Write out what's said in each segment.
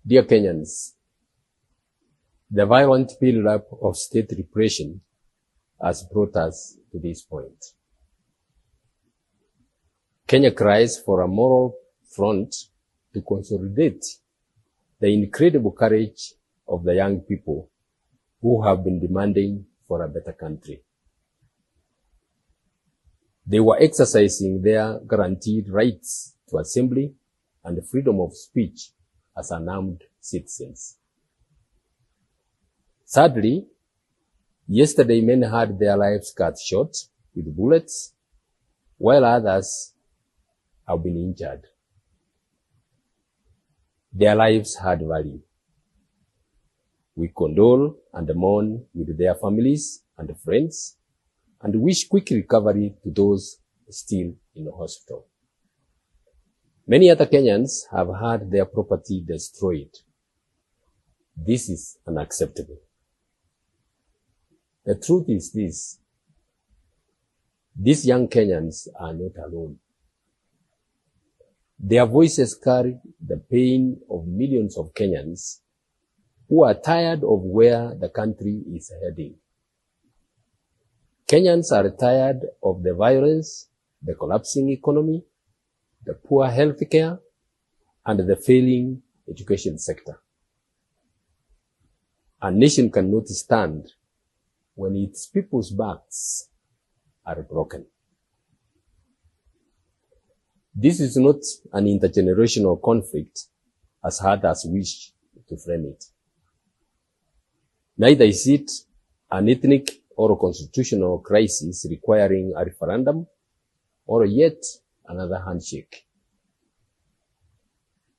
Dear Kenyans, the violent build-up of state repression has brought us to this point. Kenya cries for a moral front to consolidate the incredible courage of the young people who have been demanding for a better country. They were exercising their guaranteed rights to assembly and freedom of speech as unarmed citizens. Sadly, yesterday many had their lives cut short with bullets, while others have been injured. Their lives had value. We condole and mourn with their families and friends and wish quick recovery to those still in the hospital. Many other Kenyans have had their property destroyed. This is unacceptable. The truth is this: these young Kenyans are not alone. Their voices carry the pain of millions of Kenyans who are tired of where the country is heading. Kenyans are tired of the violence, the collapsing economy, the poor health care, and the failing education sector. A nation cannot stand when its people's backs are broken. This is not an intergenerational conflict, as others wish to frame it. Neither is it an ethnic or constitutional crisis requiring a referendum or yet another handshake.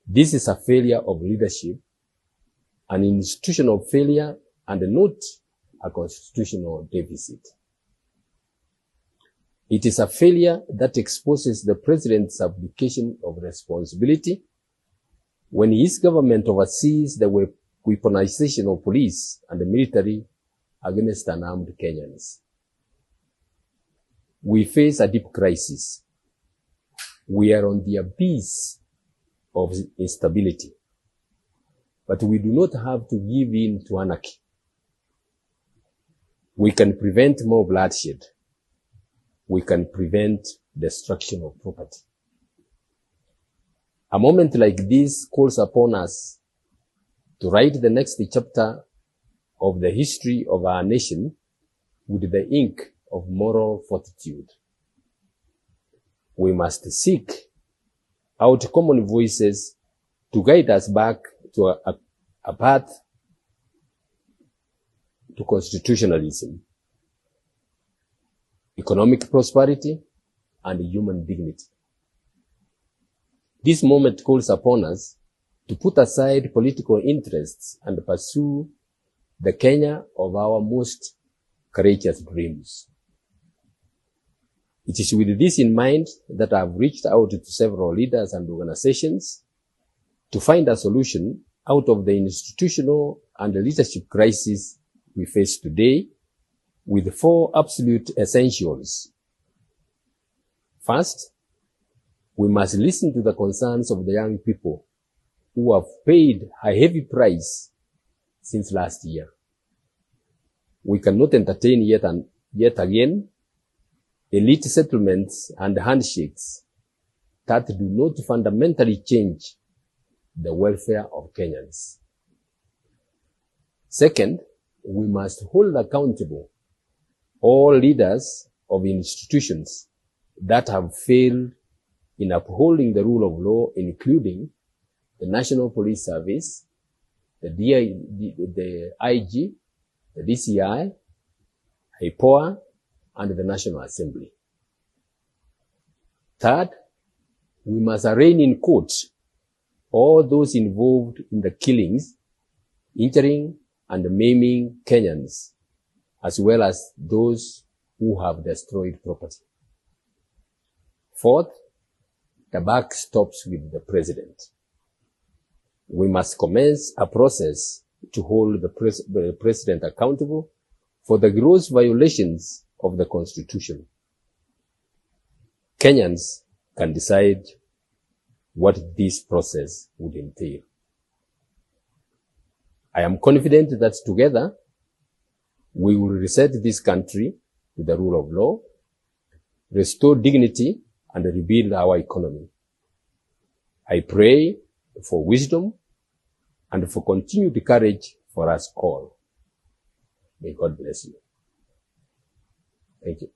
This is a failure of leadership, an institutional failure, and not a constitutional deficit. It is a failure that exposes the president's abdication of responsibility when his government oversees the weaponization of police and the military against unarmed Kenyans. We face a deep crisis. We are on the abyss of instability, but we do not have to give in to anarchy. We can prevent more bloodshed. We can prevent destruction of property. A moment like this calls upon us to write the next chapter of the history of our nation with the ink of moral fortitude. We must seek out common voices to guide us back to a path to constitutionalism, economic prosperity, and human dignity. This moment calls upon us to put aside political interests and pursue the Kenya of our most courageous dreams. It is with this in mind that I have reached out to several leaders and organizations to find a solution out of the institutional and leadership crisis we face today, with 4 absolute essentials. First, we must listen to the concerns of the young people who have paid a heavy price since last year. We cannot entertain yet again elite settlements and handshakes that do not fundamentally change the welfare of Kenyans. Second, we must hold accountable all leaders of institutions that have failed in upholding the rule of law, including the National Police Service, the IG, the DCI, IPOA, and the National Assembly. Third, we must arraign in court all those involved in the killings, injuring, and maiming Kenyans, as well as those who have destroyed property. Fourth, the buck stops with the president. We must commence a process to hold the president accountable for the gross violations of the Constitution. Kenyans can decide what this process would entail. I am confident that together we will reset this country with the rule of law, restore dignity, and rebuild our economy. I pray for wisdom and for continued courage for us all. May God bless you. Thank you.